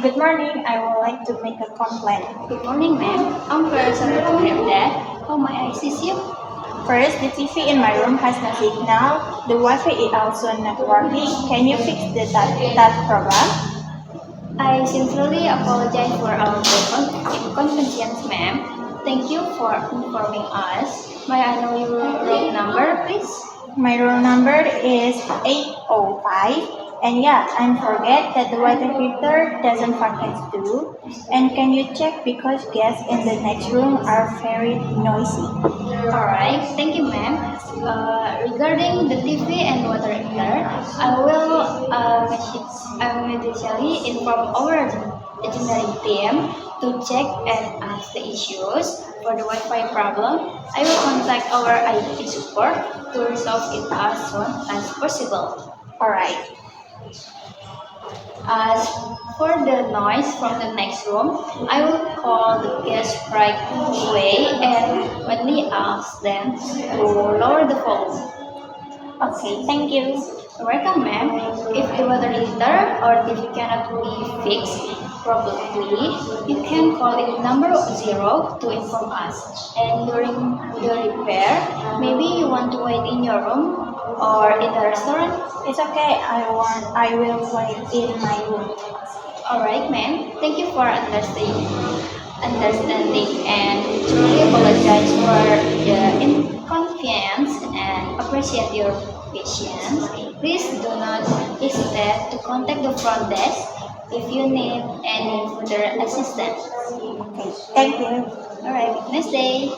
Good morning. I would like to make a complaint. Good morning, ma'am. I'm very sorry to hear that. How may I assist you? First, the TV in my room has no signal. The Wi-Fi is also not working. Can you fix that problem? I sincerely apologize for our inconvenience, ma'am. Thank you for informing us. May I know your room number, please? My room number is 805. And yeah, and forget that the water heater doesn't function too. And can you check because guests in the next room are very noisy? Alright, thank you, ma'am. Regarding the TV and water heater, I will immediately inform our engineering team to check and ask the issues for the Wi-Fi problem. I will contact our IT support to resolve it as soon as possible. Alright. As for the noise from the next room, I will call the guest right away and kindly ask them to lower the volume. Okay, thank you. Welcome, ma'am. If the water heater or TV cannot be fixed properly, you can call in number 0 to inform us. And during the repair, maybe you want to wait in your room or in the restaurant. It's okay. I will wait in my room. Alright, ma'am. Thank you for understanding and truly apologize for the inconvenience and appreciate your patience. Please do not hesitate to contact the front desk if you need any further assistance. Okay, thank you. Alright, nice day.